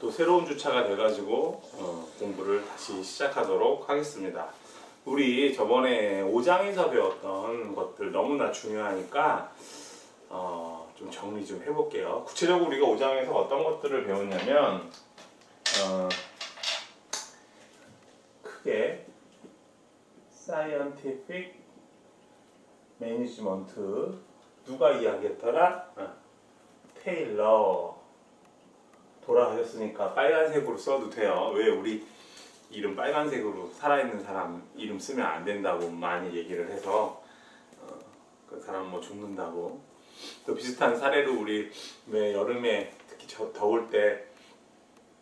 또 새로운 주차가 돼가지고 공부를 다시 시작하도록 하겠습니다. 우리 저번에 5장에서 배웠던 것들 너무나 중요하니까 좀 정리 좀 해볼게요. 구체적으로 우리가 5장에서 어떤 것들을 배웠냐면 크게 Scientific Management 누가 이야기했더라? 테일러. 돌아가셨으니까 빨간색으로 써도 돼요. 왜 우리 이름 빨간색으로 살아있는 사람 이름 쓰면 안 된다고 많이 얘기를 해서 그 사람 뭐 죽는다고. 또 비슷한 사례로 우리 왜 여름에 특히 더울 때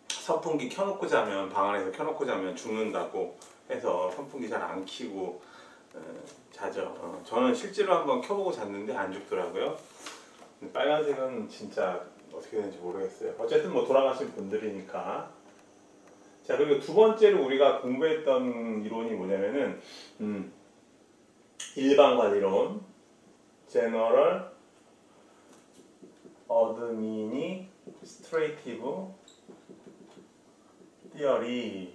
선풍기 켜놓고 자면 방 안에서 켜놓고 자면 죽는다고 해서 선풍기 잘 안 켜고 자죠. 저는 실제로 한번 켜보고 잤는데 안 죽더라고요. 빨간색은 진짜 어떻게 되는지 모르겠어요. 어쨌든 뭐 돌아가신 분들이니까. 자, 그리고 두 번째로 우리가 공부했던 이론이 뭐냐면은 일반관이론, General Administrative Theory.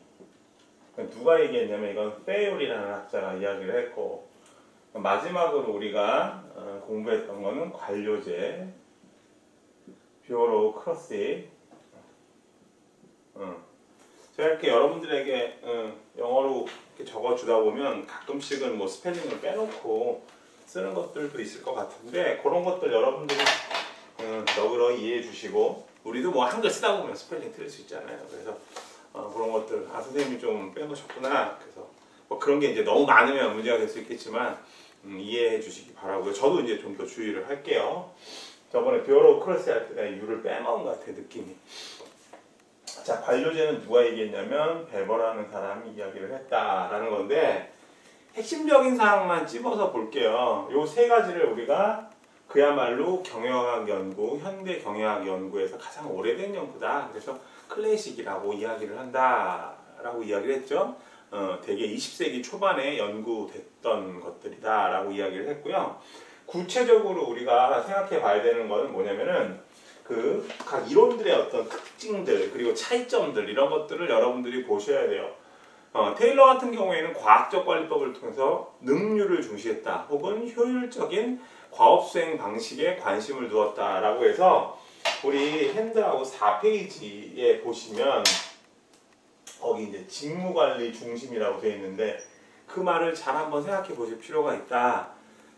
누가 얘기했냐면 이건 페이올이라는 학자가 이야기를 했고, 마지막으로 우리가 공부했던 거는 관료제, 뷰로크러시. 제가 이렇게 여러분들에게 영어로 이렇게 적어주다 보면 가끔씩은 뭐 스펠링을 빼놓고 쓰는 것들도 있을 것 같은데, 그런 것들 여러분들이 너그러이 이해해 주시고, 우리도 뭐 한글 쓰다 보면 스펠링 틀릴 수 있잖아요. 그래서 그런 것들 선생님이 좀 빼놓으셨구나. 그래서 뭐 그런 게 이제 너무 많으면 문제가 될 수 있겠지만 이해해 주시기 바라고요. 저도 이제 좀 더 주의를 할게요. 저번에 뷰로크러시 할 때 내가 U를 빼먹은 것 같아, 느낌이. 자, 관료제는 누가 얘기했냐면 베버라는 사람이 이야기를 했다라는 건데, 핵심적인 사항만 찝어서 볼게요. 요 세 가지를 우리가 그야말로 경영학 연구, 현대 경영학 연구에서 가장 오래된 연구다. 그래서 클래식이라고 이야기를 한다라고 이야기를 했죠. 대개 20세기 초반에 연구됐던 것들이다 라고 이야기를 했고요. 구체적으로 우리가 생각해 봐야 되는 거는 뭐냐면은 그 각 이론들의 어떤 특징들 그리고 차이점들 이런 것들을 여러분들이 보셔야 돼요. 테일러 같은 경우에는 과학적 관리법을 통해서 능률을 중시했다 혹은 효율적인 과업 수행 방식에 관심을 두었다라고 해서 우리 핸드아웃 4페이지에 보시면 거기 이제 직무관리 중심이라고 되어 있는데, 그 말을 잘 한번 생각해 보실 필요가 있다.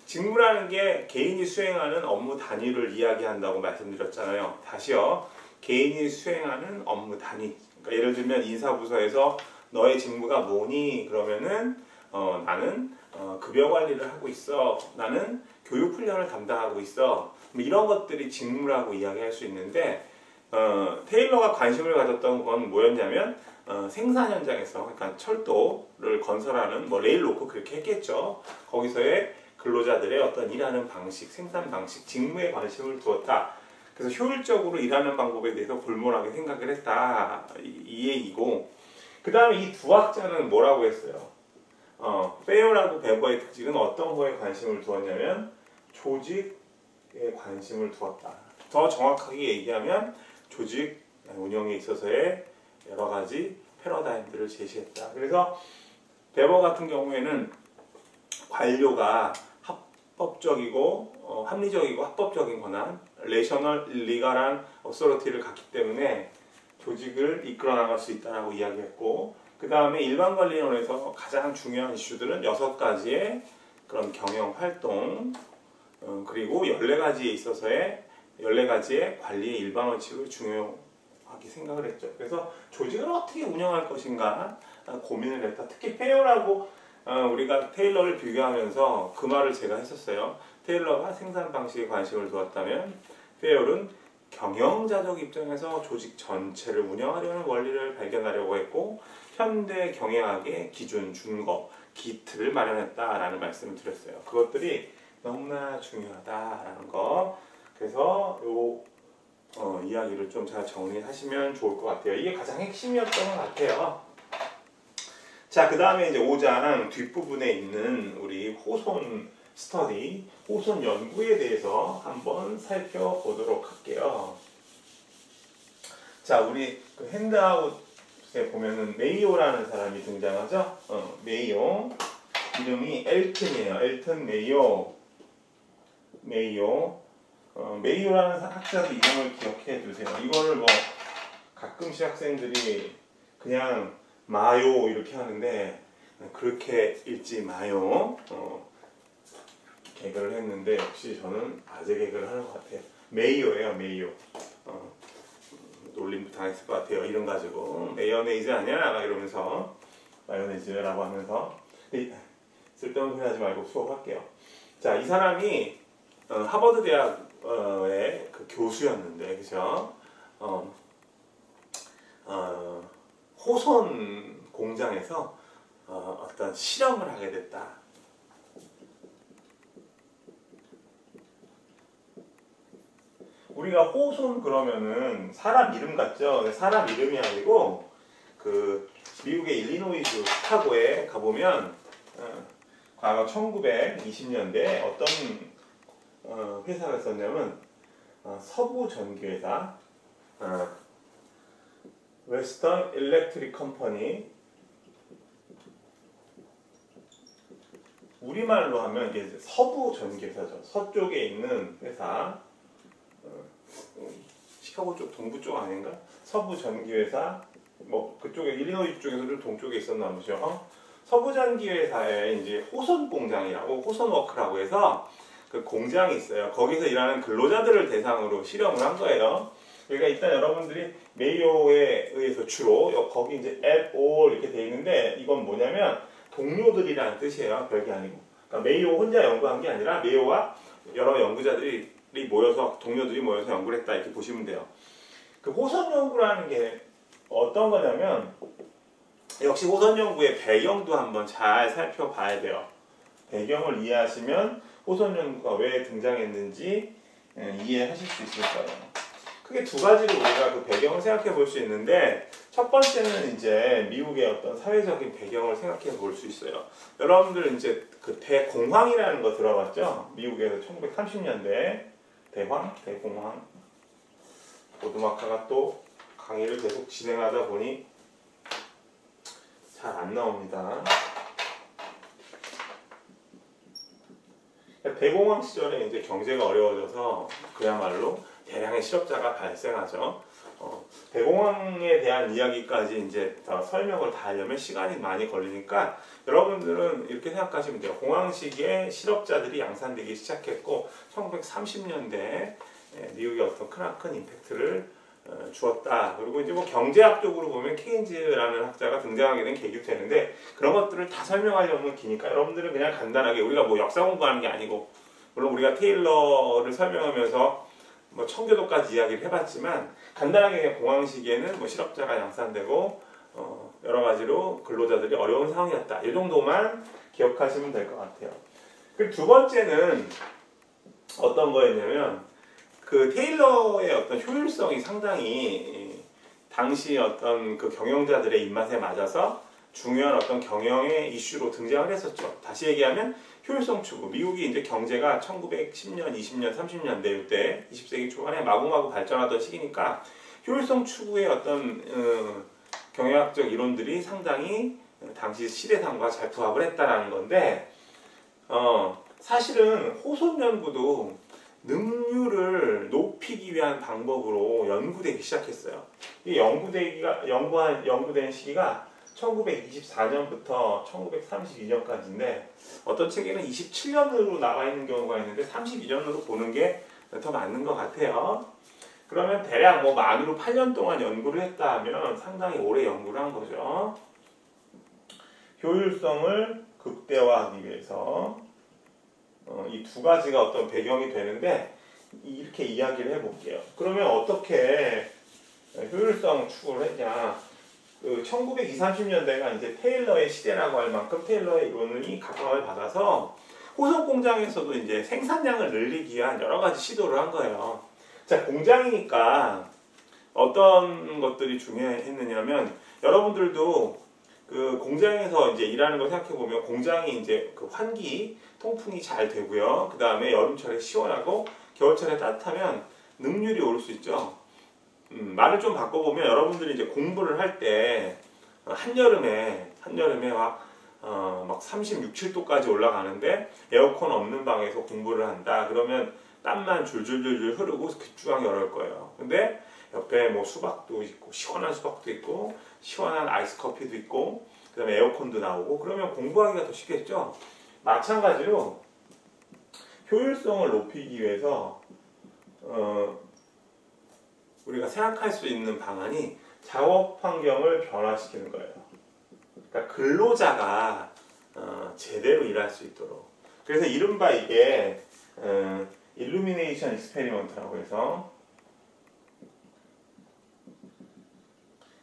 직무라는 게 개인이 수행하는 업무 단위를 이야기한다고 말씀드렸잖아요. 다시요. 개인이 수행하는 업무 단위. 그러니까 예를 들면 인사부서에서 너의 직무가 뭐니? 그러면은 나는 급여 관리를 하고 있어. 나는 교육 훈련을 담당하고 있어. 이런 것들이 직무라고 이야기할 수 있는데, 테일러가 관심을 가졌던 건 뭐였냐면 생산 현장에서, 그러니까 철도를 건설하는 뭐 레일 놓고 그렇게 했겠죠. 거기서의 근로자들의 어떤 일하는 방식, 생산 방식, 직무에 관심을 두었다. 그래서 효율적으로 일하는 방법에 대해서 골몰하게 생각을 했다. 이 얘기고, 그 다음에 이 두 학자는 뭐라고 했어요? 페이올하고 베버의 특징은 어떤 거에 관심을 두었냐면 조직에 관심을 두었다. 더 정확하게 얘기하면 조직 운영에 있어서의 여러 가지 패러다임들을 제시했다. 그래서 베버 같은 경우에는 관료가 합법적이고 합리적이고 합법적인 권한, 레이셔널 리거한 어소리티를 갖기 때문에 조직을 이끌어 나갈 수 있다라고 이야기했고, 그 다음에 일반관리론에서 가장 중요한 이슈들은 6가지의 그런 경영 활동, 그리고 14가지에 있어서의 14가지의 관리의 일반 원칙을 중요하게 생각을 했죠. 그래서 조직을 어떻게 운영할 것인가 고민을 했다. 특히 페이올하고 우리가 테일러를 비교하면서 그 말을 제가 했었어요. 테일러가 생산 방식에 관심을 두었다면 페이올은 경영자적 입장에서 조직 전체를 운영하려는 원리를 발견하려고 했고, 현대 경영학의 기준, 준거, 기틀을 마련했다라는 말씀을 드렸어요. 그것들이 너무나 중요하다라는 거. 그래서 요 이야기를 좀 잘 정리하시면 좋을 것 같아요. 이게 가장 핵심이었던 것 같아요. 자, 그 다음에 이제 5장 뒷부분에 있는 우리 호손 스터디, 호손 연구에 대해서 한번 살펴보도록 할게요. 자, 우리 그 핸드아웃에 보면은 메이오라는 사람이 등장하죠. 메이오. 이름이 엘튼이에요. 엘튼 메이오. 메이오라는 학자도 이름을 기억해 두세요. 이거를 뭐 가끔씩 학생들이 그냥 마요 이렇게 하는데 그렇게 읽지 마요. 개그를 했는데 역시 저는 아재 개그를 하는 것 같아요. 메이오예요, 메이오. 놀림도 당했을 것 같아요. 이름 가지고 메요네이즈 아니야? 이러면서 마요네즈라고 하면서 쓸데없는 소리 하지 말고 수업할게요. 자, 이 사람이 하버드 대학의 그 교수였는데, 그죠? 호선 공장에서 어떤 실험을 하게 됐다. 우리가 호손 그러면은 사람 이름 같죠? 사람 이름이 아니고 그 미국의 일리노이주 시카고에 가보면 과거 1920년대에 어떤 회사가 있었냐면 서부 전기회사 웨스턴 일렉트릭 컴퍼니, 우리말로 하면 이게 서부 전기회사죠. 서쪽에 있는 회사. 시카고 쪽 동부 쪽 아닌가? 서부 전기회사, 뭐 그쪽에 일리노이 쪽에서도 동쪽에 있었나 보죠. 서부 전기회사에 이제 호선 공장이라고, 호선워크라고 해서 그 공장이 있어요. 거기서 일하는 근로자들을 대상으로 실험을 한 거예요. 그러니까 일단 여러분들이 메이오에 의해서 주로 거기 이제 at all 이렇게 돼 있는데, 이건 뭐냐면 동료들이라는 뜻이에요. 별게 아니고. 그러니까 메이오 혼자 연구한 게 아니라 메이오와 여러 연구자들이 모여서, 동료들이 모여서 연구를 했다, 이렇게 보시면 돼요. 그 호선 연구라는 게 어떤 거냐면, 역시 호선 연구의 배경도 한번 잘 살펴봐야 돼요. 배경을 이해하시면 호선 연구가 왜 등장했는지 이해하실 수 있을 거예요. 크게 두 가지로 우리가 그 배경을 생각해 볼 수 있는데, 첫 번째는 이제 미국의 어떤 사회적인 배경을 생각해 볼 수 있어요. 여러분들 이제 그 대공황이라는 거 들어봤죠? 미국에서 1930년대 대공황. 보드마카가 또 강의를 계속 진행하다 보니 잘 안 나옵니다. 대공황 시절에 이제 경제가 어려워져서 그야말로 대량의 실업자가 발생하죠. 대공황에 대한 이야기까지 이제 더 설명을 다 하려면 시간이 많이 걸리니까 여러분들은 이렇게 생각하시면 돼요. 공황 시기에 실업자들이 양산되기 시작했고 1930년대 미국의 어떤 크나큰 임팩트를 주었다. 그리고 이제 뭐 경제학적으로 보면 케인즈라는 학자가 등장하게 된 계기도 되는데, 그런 것들을 다 설명하려면 기니까 여러분들은 그냥 간단하게, 우리가 뭐 역사 공부하는 게 아니고, 물론 우리가 테일러를 설명하면서 뭐 청교도까지 이야기를 해봤지만, 간단하게 그냥 공황 시기에는 뭐 실업자가 양산되고 여러 가지로 근로자들이 어려운 상황이었다, 이 정도만 기억하시면 될 것 같아요. 그리고 두 번째는 어떤 거였냐면, 그 테일러의 어떤 효율성이 상당히 당시 어떤 그 경영자들의 입맛에 맞아서 중요한 어떤 경영의 이슈로 등장을 했었죠. 다시 얘기하면 효율성 추구. 미국이 이제 경제가 1910년, 20년, 30년대 때 20세기 초반에 마구마구 발전하던 시기니까 효율성 추구의 어떤 경영학적 이론들이 상당히 당시 시대상과 잘 부합을 했다라는 건데, 사실은 호손 연구도 능률을 높이기 위한 방법으로 연구되기 시작했어요. 이 연구된 시기가 1924년부터 1932년까지인데, 어떤 책에는 27년으로 나와 있는 경우가 있는데 32년으로 보는 게 더 맞는 것 같아요. 그러면 대략 뭐 만으로 8년 동안 연구를 했다 하면 상당히 오래 연구를 한 거죠. 효율성을 극대화하기 위해서 이 두 가지가 어떤 배경이 되는데, 이렇게 이야기를 해볼게요. 그러면 어떻게 효율성 추구를 했냐? 1920, 30년대가 이제 테일러의 시대라고 할 만큼 테일러의 이론이 각광을 받아서 호선 공장에서도 이제 생산량을 늘리기 위한 여러 가지 시도를 한 거예요. 자, 공장이니까 어떤 것들이 중요했느냐면, 여러분들도 그 공장에서 이제 일하는 걸 생각해 보면, 공장이 이제 그 환기, 통풍이 잘 되고요. 그 다음에 여름철에 시원하고 겨울철에 따뜻하면 능률이 오를 수 있죠. 말을 좀 바꿔보면 여러분들이 이제 공부를 할 때 한여름에 막 36, 7도까지 올라가는데 에어컨 없는 방에서 공부를 한다. 그러면 땀만 줄줄줄줄 흐르고 급주하기 어려울 거예요. 근데 옆에 뭐 수박도 있고 시원한 수박도 있고 시원한 아이스 커피도 있고 그다음에 에어컨도 나오고 그러면 공부하기가 더 쉽겠죠. 마찬가지로 효율성을 높이기 위해서 우리가 생각할 수 있는 방안이 작업 환경을 변화시키는 거예요. 그러니까 근로자가 제대로 일할 수 있도록. 그래서 이른바 이게 일루미네이션 익스페리먼트라고 해서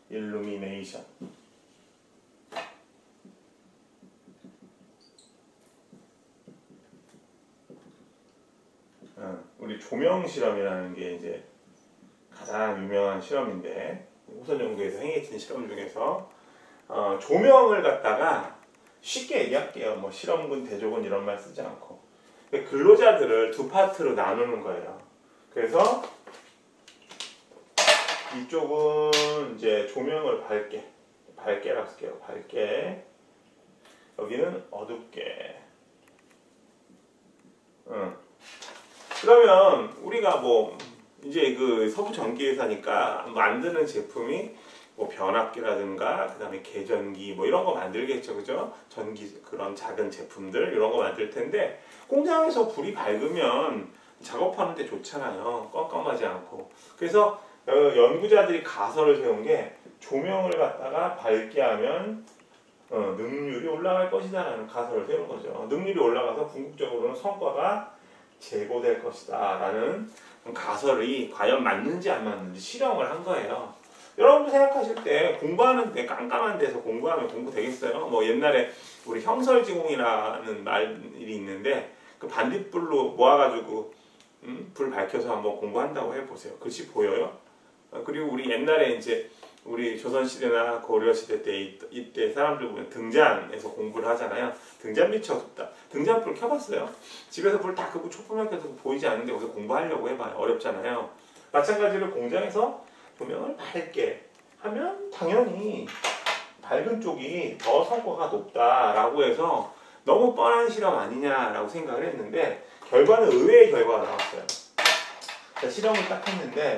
일루미네이션 우리 조명 실험이라는 게 이제 가장 유명한 실험인데 호선 연구에서 행해진 실험 중에서 조명을 갖다가 쉽게 얘기할게요. 뭐 실험군, 대조군 이런 말 쓰지 않고 근로자들을 두 파트로 나누는 거예요. 그래서 이쪽은 이제 조명을 밝게라고 쓸게요. 밝게. 여기는 어둡게. 그러면 우리가 뭐 이제 그 서부 전기회사니까 만드는 제품이 뭐 변압기라든가 그다음에 계전기 뭐 이런 거 만들겠죠, 그죠? 전기 그런 작은 제품들 이런 거 만들 텐데 공장에서 불이 밝으면 작업하는데 좋잖아요. 껌껌하지 않고. 그래서 연구자들이 가설을 세운 게 조명을 갖다가 밝게 하면 능률이 올라갈 것이다라는 가설을 세운 거죠. 능률이 올라가서 궁극적으로는 성과가 제고될 것이다 라는 가설이 과연 맞는지 안 맞는지 실험을 한 거예요. 여러분도 생각하실 때 공부하는데 깜깜한 데서 공부하면 공부 되겠어요? 뭐 옛날에 우리 형설지공이라는 말이 있는데 그 반딧불로 모아가지고 불 밝혀서 한번 공부한다고 해보세요. 글씨 보여요? 그리고 우리 옛날에 이제 우리 조선시대나 고려시대 때 이때 사람들 보면 등잔에서 공부를 하잖아요. 등잔 빛이 어둡다. 등잔불 켜봤어요? 집에서 불 다 끄고 촛불만 켜서 보이지 않는데 거기서 공부하려고 해봐요. 어렵잖아요. 마찬가지로 공장에서 조명을 밝게 하면 당연히 밝은 쪽이 더 성과가 높다라고 해서 너무 뻔한 실험 아니냐라고 생각을 했는데 결과는 의외의 결과가 나왔어요. 자, 실험을 딱 했는데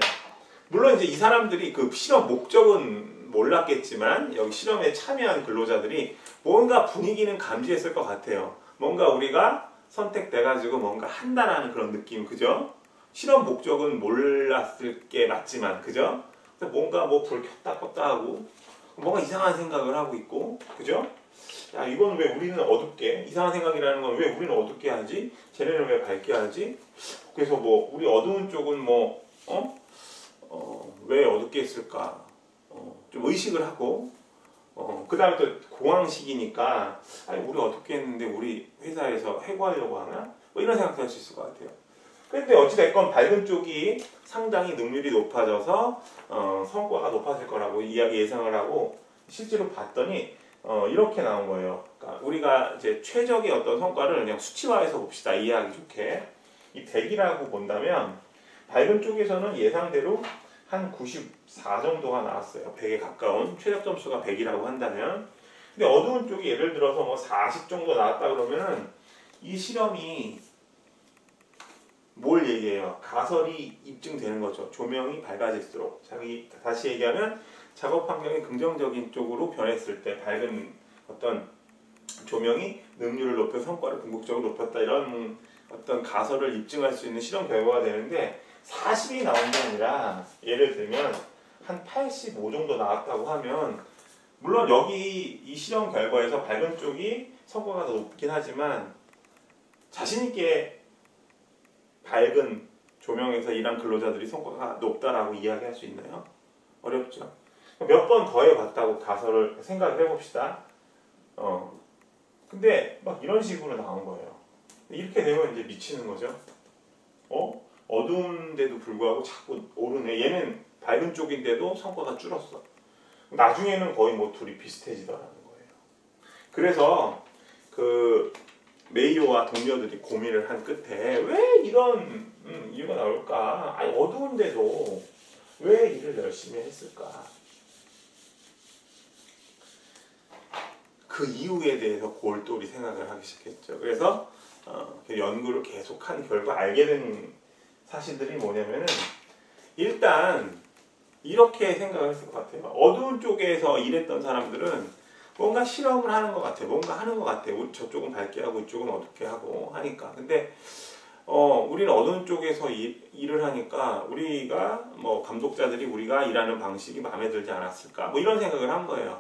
물론 이제 이 사람들이 그 실험 목적은 몰랐겠지만 여기 실험에 참여한 근로자들이 뭔가 분위기는 감지했을 것 같아요. 뭔가 우리가 선택돼가지고 뭔가 한다라는 그런 느낌, 그죠? 실험 목적은 몰랐을 게 맞지만, 그죠? 뭔가 뭐 불 켰다 껐다 하고 뭔가 이상한 생각을 하고 있고, 그죠? 야, 이건 왜 우리는 어둡게, 이상한 생각이라는 건 왜 우리는 어둡게 하지? 쟤네는 왜 밝게 하지? 그래서 뭐 우리 어두운 쪽은 뭐 왜 어둡게 했을까? 좀 의식을 하고 그 다음에 또 공황식이니까 아니 우리 어둡게 했는데 우리 회사에서 해고하려고 하나? 뭐 이런 생각도 할 수 있을 것 같아요. 그런데 어찌됐건 밝은 쪽이 상당히 능률이 높아져서 성과가 높아질 거라고 예상을 하고 실제로 봤더니 이렇게 나온 거예요. 그러니까 우리가 이제 최적의 어떤 성과를 그냥 수치화해서 봅시다. 이해하기 좋게. 이 100이라고 본다면 밝은 쪽에서는 예상대로 한 94 정도가 나왔어요. 100에 가까운 최적 점수가 100이라고 한다면. 근데 어두운 쪽이 예를 들어서 뭐 40 정도 나왔다 그러면은 이 실험이 뭘 얘기해요? 가설이 입증되는 거죠. 조명이 밝아질수록. 다시 얘기하면 작업 환경이 긍정적인 쪽으로 변했을 때 밝은 어떤 조명이 능률을 높여 성과를 궁극적으로 높였다 이런 어떤 가설을 입증할 수 있는 실험 결과가 되는데 40이 나온 게 아니라 예를 들면 한 85 정도 나왔다고 하면 물론 여기 이 실험 결과에서 밝은 쪽이 성과가 더 높긴 하지만 자신있게 밝은 조명에서 일한 근로자들이 성과가 높다라고 이야기할 수 있나요? 어렵죠. 몇 번 더 해봤다고 가설을 생각을 해봅시다. 근데 막 이런 식으로 나온 거예요. 이렇게 되면 이제 미치는 거죠. 어두운데도 불구하고 자꾸 오르네. 얘는 밝은 쪽인데도 성과가 줄었어. 나중에는 거의 뭐 둘이 비슷해지더라는 거예요. 그래서 그 메이오와 동료들이 고민을 한 끝에 왜 이런 이유가 나올까? 아니 어두운데도 왜 일을 열심히 했을까? 그 이유에 대해서 골똘히 생각을 하기 시작했죠. 그래서 연구를 계속한 결과 알게 된 사실들이 뭐냐면은 일단 이렇게 생각을 했을 것 같아요. 어두운 쪽에서 일했던 사람들은 뭔가 실험을 하는 것 같아요. 뭔가 하는 것 같아요. 저쪽은 밝게 하고 이쪽은 어둡게 하고 하니까. 근데 우리는 어두운 쪽에서 일을 하니까 우리가 뭐 감독자들이 우리가 일하는 방식이 마음에 들지 않았을까? 뭐 이런 생각을 한 거예요.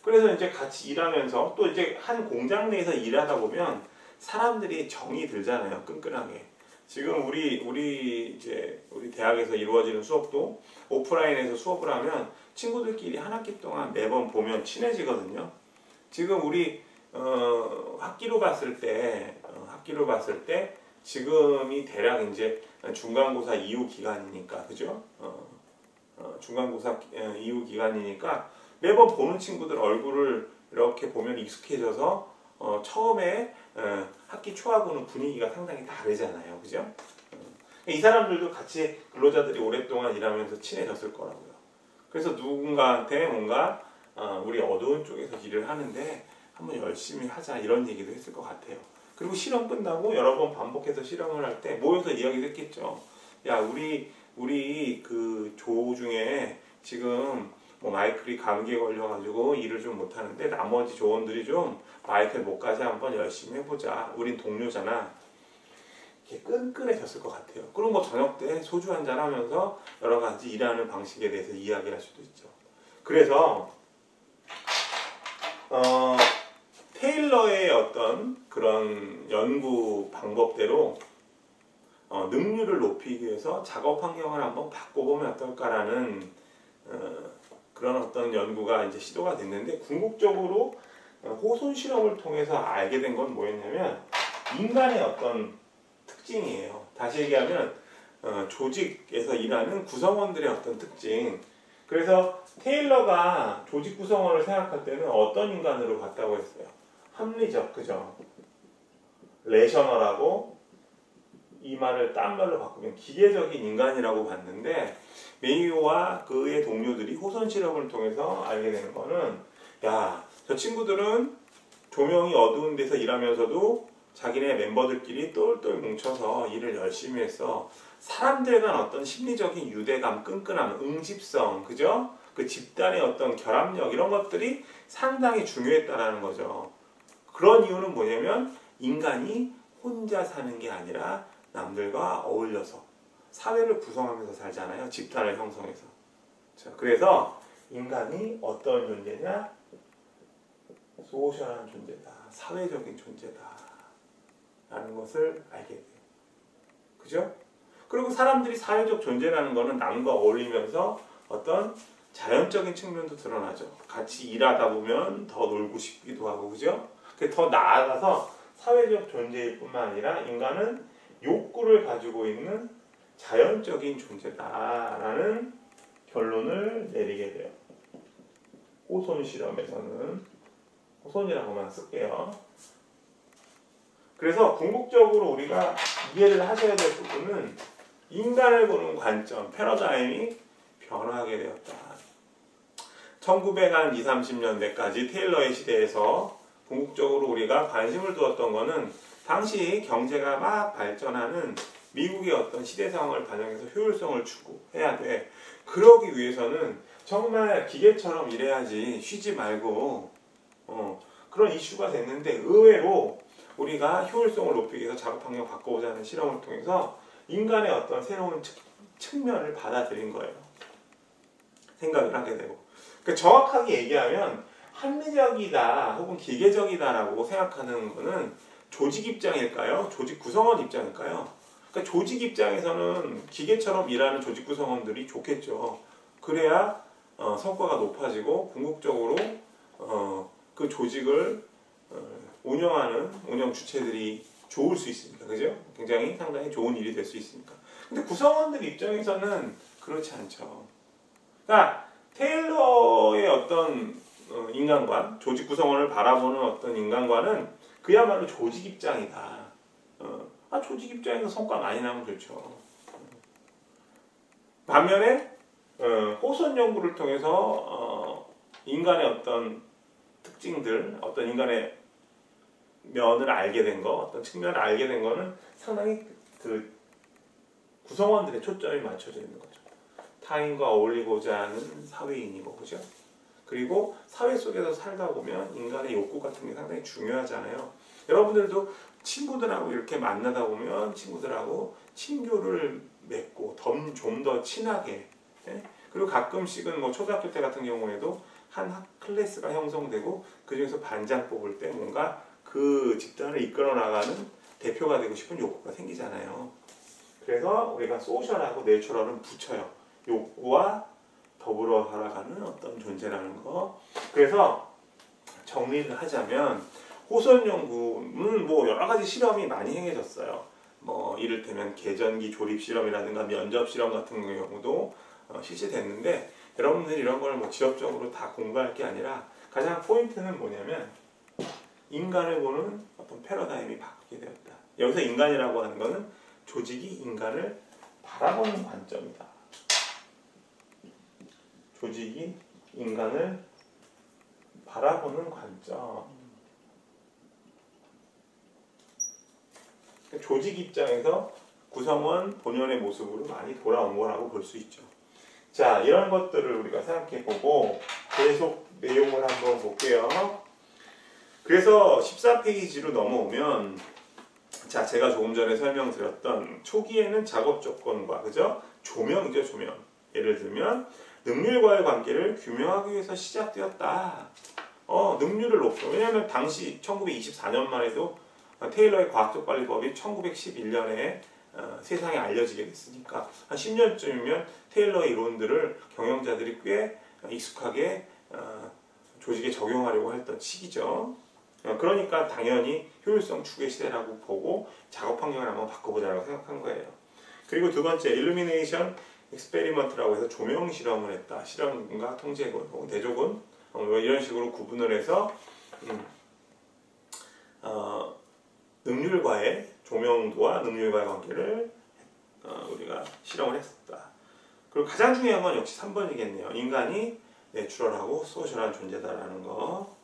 그래서 이제 같이 일하면서 또 이제 한 공장 내에서 일하다 보면 사람들이 정이 들잖아요. 끈끈하게. 지금 우리 대학에서 이루어지는 수업도 오프라인에서 수업을 하면 친구들끼리 한 학기 동안 매번 보면 친해지거든요. 지금 우리 학기로 봤을 때 지금이 대략 이제 중간고사 이후 기간이니까 그죠? 중간고사 이후 기간이니까 매번 보는 친구들 얼굴을 이렇게 보면 익숙해져서 처음에 학기 초하고는 분위기가 상당히 다르잖아요. 그죠? 이 사람들도 같이 근로자들이 오랫동안 일하면서 친해졌을 거라고요. 그래서 누군가한테 뭔가 우리 어두운 쪽에서 일을 하는데 한번 열심히 하자 이런 얘기도 했을 것 같아요. 그리고 실험 끝나고 여러 번 반복해서 실험을 할 때 모여서 이야기를 했겠죠. 야 우리 그 조 중에 지금 뭐 마이클이 감기에 걸려가지고 일을 좀 못하는데 나머지 조원들이 좀 마이클 못까지 한번 열심히 해보자. 우린 동료잖아. 이렇게 끈끈해졌을 것 같아요. 그리고 뭐 저녁 때 소주 한잔 하면서 여러 가지 일하는 방식에 대해서 이야기를 할 수도 있죠. 그래서 테일러의 어떤 그런 연구 방법대로 능률을 높이기 위해서 작업 환경을 한번 바꿔보면 어떨까라는 그런 어떤 연구가 이제 시도가 됐는데 궁극적으로 호손 실험을 통해서 알게 된 건 뭐였냐면 인간의 어떤 특징이에요. 다시 얘기하면 조직에서 일하는 구성원들의 어떤 특징. 그래서 테일러가 조직 구성원을 생각할 때는 어떤 인간으로 봤다고 했어요? 합리적, 그죠? 레셔널하고 이 말을 딴 말로 바꾸면 기계적인 인간이라고 봤는데 메이오와 그의 동료들이 호손 실험을 통해서 알게 되는 거는 야, 저 친구들은 조명이 어두운 데서 일하면서도 자기네 멤버들끼리 똘똘 뭉쳐서 일을 열심히 해서 사람들에 대한 어떤 심리적인 유대감, 끈끈함, 응집성, 그죠? 그 집단의 어떤 결합력 이런 것들이 상당히 중요했다라는 거죠. 그런 이유는 뭐냐면 인간이 혼자 사는 게 아니라 남들과 어울려서 사회를 구성하면서 살잖아요. 집단을 형성해서. 자, 그래서 인간이 어떤 존재냐? 소셜한 존재다. 사회적인 존재다. 라는 것을 알게 돼요. 그죠? 그리고 사람들이 사회적 존재라는 것은 남과 어울리면서 어떤 자연적인 측면도 드러나죠. 같이 일하다 보면 더 놀고 싶기도 하고, 그죠? 더 나아가서 사회적 존재일 뿐만 아니라 인간은 욕구를 가지고 있는 자연적인 존재다라는 결론을 내리게 돼요. 호손 실험에서는 호손이라고만 쓸게요. 그래서 궁극적으로 우리가 이해를 하셔야 될 부분은 인간을 보는 관점, 패러다임이 변화하게 되었다. 1920, 30년대까지 테일러의 시대에서 궁극적으로 우리가 관심을 두었던 것은 당시 경제가 막 발전하는 미국의 어떤 시대 상황을 반영해서 효율성을 추구해야 돼. 그러기 위해서는 정말 기계처럼 일해야지 쉬지 말고 그런 이슈가 됐는데 의외로 우리가 효율성을 높이기 위해서 작업 환경 바꿔보자는 실험을 통해서 인간의 어떤 새로운 측면을 받아들인 거예요. 생각을 하게 되고. 그러니까 정확하게 얘기하면 합리적이다 혹은 기계적이다라고 생각하는 거는 조직 입장일까요? 조직 구성원 입장일까요? 그러니까 조직 입장에서는 기계처럼 일하는 조직 구성원들이 좋겠죠. 그래야 성과가 높아지고 궁극적으로 그 조직을 운영하는 운영 주체들이 좋을 수 있으니까, 그죠? 굉장히 상당히 좋은 일이 될 수 있으니까. 근데 구성원들 입장에서는 그렇지 않죠. 그러니까 테일러의 어떤 인간관, 조직 구성원을 바라보는 어떤 인간관은 그야말로 조직 입장이다. 조직 입장에서 성과 많이 나면 좋죠. 반면에 호선 연구를 통해서 인간의 어떤 특징들, 어떤 인간의 면을 알게 된 거, 어떤 측면을 알게 된 거는 상당히 그 구성원들의 초점이 맞춰져 있는 거죠. 타인과 어울리고자 하는 사회인이고, 그죠? 그리고 사회 속에서 살다 보면 인간의 욕구 같은 게 상당히 중요하잖아요. 여러분들도 친구들하고 이렇게 만나다 보면 친구들하고 친교를 맺고 좀 더 친하게, 예? 그리고 가끔씩은 뭐 초등학교 때 같은 경우에도 한 클래스가 형성되고 그 중에서 반장 뽑을 때 뭔가 그 집단을 이끌어 나가는 대표가 되고 싶은 욕구가 생기잖아요. 그래서 우리가 소셜하고 내추럴은 붙여요. 욕구와 더불어 살아가는 어떤 존재라는 거. 그래서 정리를 하자면 호선 연구는 뭐 여러 가지 실험이 많이 행해졌어요. 뭐 이를테면 계전기 조립 실험이라든가 면접 실험 같은 경우도 실시됐는데, 여러분들이 이런 걸 뭐 지엽적으로 다 공부할 게 아니라 가장 포인트는 뭐냐면 인간을 보는 어떤 패러다임이 바뀌게 되었다. 여기서 인간이라고 하는 것은 조직이 인간을 바라보는 관점이다. 조직이 인간을 바라보는 관점. 조직 입장에서 구성원 본연의 모습으로 많이 돌아온 거라고 볼 수 있죠. 자, 이런 것들을 우리가 생각해보고 계속 내용을 한번 볼게요. 그래서 14페이지로 넘어오면, 자, 제가 조금 전에 설명드렸던 초기에는 작업 조건과, 그죠? 조명이죠, 조명. 예를 들면 능률과의 관계를 규명하기 위해서 시작되었다. 능률을 높여. 왜냐하면 당시 1924년만 해도 테일러의 과학적 관리법이 1911년에 세상에 알려지게 됐으니까 한 10년쯤이면 테일러의 이론들을 경영자들이 꽤 익숙하게 조직에 적용하려고 했던 시기죠. 그러니까 당연히 효율성 추구의 시대라고 보고 작업 환경을 한번 바꿔보자고 생각한 거예요. 그리고 두 번째, 일루미네이션 익스페리먼트라고 해서 조명 실험을 했다. 실험군과 통제군 혹은 대조군, 이런 식으로 구분을 해서 능률과의 조명도와 능률과의 관계를 우리가 실험을 했었다. 그리고 가장 중요한 건 역시 3번이겠네요. 인간이 내추럴하고 소셜한 존재다라는 거.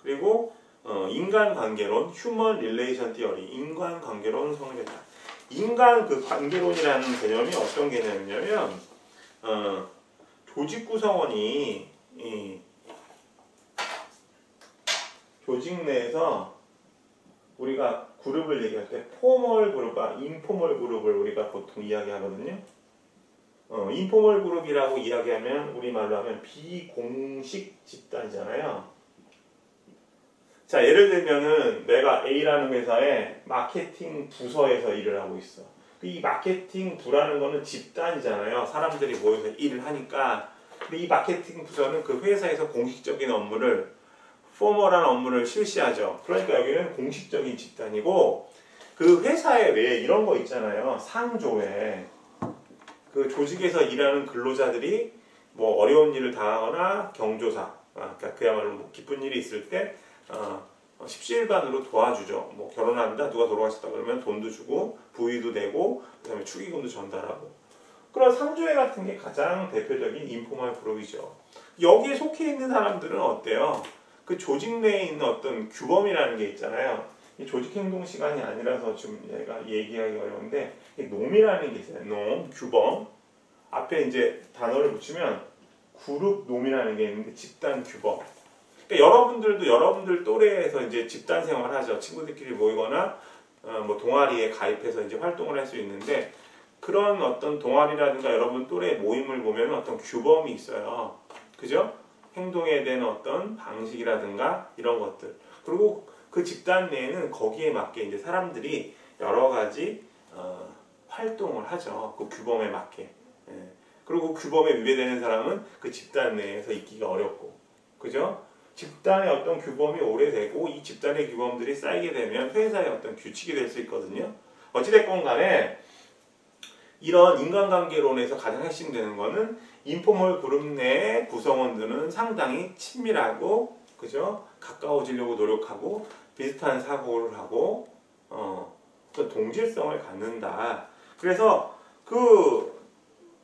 그리고 인간관계론, 휴먼 릴레이션 티어리, 인간관계론 성립했다. 인간 그 관계론이라는 개념이 어떤 개념이냐면 조직 구성원이 조직 내에서 우리가 그룹을 얘기할 때 포멀 그룹과 인포멀 그룹을 우리가 보통 이야기하거든요. 인포멀 그룹이라고 이야기하면 우리말로 하면 비공식 집단이잖아요. 자, 예를 들면은 내가 A라는 회사의 마케팅 부서에서 일을 하고 있어. 이 마케팅 부라는 거는 집단이잖아요. 사람들이 모여서 일을 하니까. 근데 이 마케팅 부서는 그 회사에서 공식적인 업무를, 포멀한 업무를 실시하죠. 그러니까 여기는 공식적인 집단이고, 그 회사에 왜 이런 거 있잖아요. 상조에 그 조직에서 일하는 근로자들이 뭐 어려운 일을 당하거나 경조사, 그러니까 그야말로 뭐 기쁜 일이 있을 때 십시일반으로 도와주죠. 뭐 결혼한다, 누가 돌아가셨다 그러면 돈도 주고 부위도 내고 그다음에 축의금도 전달하고. 그런 상조회 같은 게 가장 대표적인 인포멀 그룹이죠. 여기에 속해 있는 사람들은 어때요? 그 조직 내에 있는 어떤 규범이라는 게 있잖아요. 이 조직 행동 시간이 아니라서 지금 얘가 얘기하기 어려운데, 놈이라는 게 있어요. 놈, 규범. 앞에 이제 단어를 붙이면 그룹 놈이라는 게 있는데, 집단 규범. 그러니까 여러분들도 여러분들 또래에서 이제 집단 생활을 하죠. 친구들끼리 모이거나 뭐 동아리에 가입해서 이제 활동을 할 수 있는데, 그런 어떤 동아리라든가 여러분 또래 모임을 보면 어떤 규범이 있어요. 그죠? 행동에 대한 어떤 방식이라든가 이런 것들. 그리고 그 집단 내에는 거기에 맞게 이제 사람들이 여러 가지 활동을 하죠. 그 규범에 맞게. 예. 그리고 규범에 위배되는 사람은 그 집단 내에서 있기가 어렵고, 그죠? 집단의 어떤 규범이 오래되고 이 집단의 규범들이 쌓이게 되면 회사의 어떤 규칙이 될 수 있거든요. 어찌됐건 간에 이런 인간관계론에서 가장 핵심되는 거는 인포멀 그룹 내 구성원들은 상당히 친밀하고, 그죠? 가까워지려고 노력하고 비슷한 사고를 하고 어떤 동질성을 갖는다. 그래서 그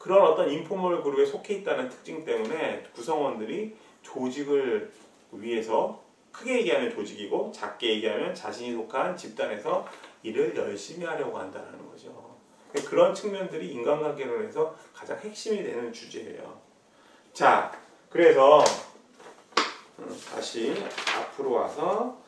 그런 어떤 인포멀 그룹에 속해 있다는 특징 때문에 구성원들이 조직을 위해서, 크게 얘기하면 조직이고 작게 얘기하면 자신이 속한 집단에서 일을 열심히 하려고 한다는 거죠. 그런 측면들이 인간관계론에서 가장 핵심이 되는 주제예요. 자, 그래서 다시 앞으로 와서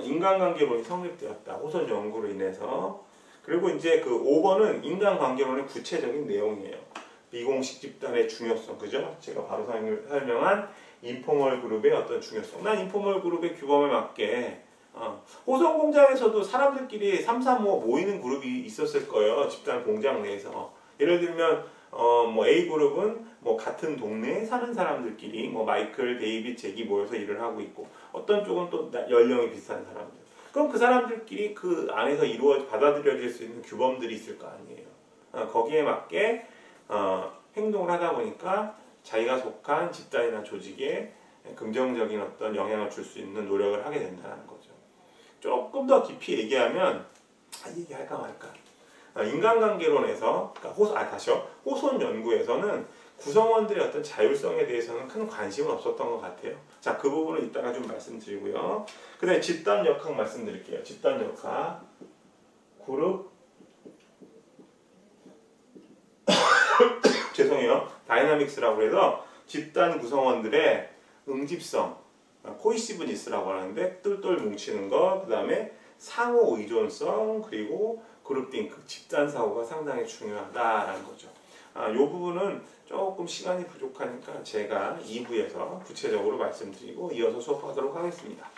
인간관계론이 성립되었다. 호손 연구로 인해서. 그리고 이제 그 5번은 인간관계론의 구체적인 내용이에요. 비공식 집단의 중요성, 그죠? 제가 바로 설명한 인포멀 그룹의 어떤 중요성. 난 인포멀 그룹의 규범에 맞게 호성 공장에서도 사람들끼리 3, 3, 5 모이는 그룹이 있었을 거예요. 집단 공장 내에서. 예를 들면 뭐 A 그룹은 뭐 같은 동네에 사는 사람들끼리 뭐 마이클, 데이빗, 잭이 모여서 일을 하고 있고, 어떤 쪽은 또 연령이 비슷한 사람들. 그럼 그 사람들끼리 그 안에서 받아들여질 수 있는 규범들이 있을 거 아니에요. 거기에 맞게 행동을 하다 보니까 자기가 속한 집단이나 조직에 긍정적인 어떤 영향을 줄 수 있는 노력을 하게 된다는 거죠. 조금 더 깊이 얘기하면, 얘기할까 말까. 인간관계론에서, 그러니까 호손 연구에서는 구성원들의 어떤 자율성에 대해서는 큰 관심은 없었던 것 같아요. 자, 그 부분은 이따가 좀 말씀드리고요. 그 다음에 집단 역학 말씀드릴게요. 집단 역학. 그룹, 죄송해요. 다이나믹스라고 해서 집단 구성원들의 응집성, 코이시브니스라고 하는데 똘똘 뭉치는 거, 그 다음에 상호 의존성, 그리고 그룹띵크, 집단 사고가 상당히 중요하다라는 거죠. 이 부분은 조금 시간이 부족하니까 제가 2부에서 구체적으로 말씀드리고 이어서 수업하도록 하겠습니다.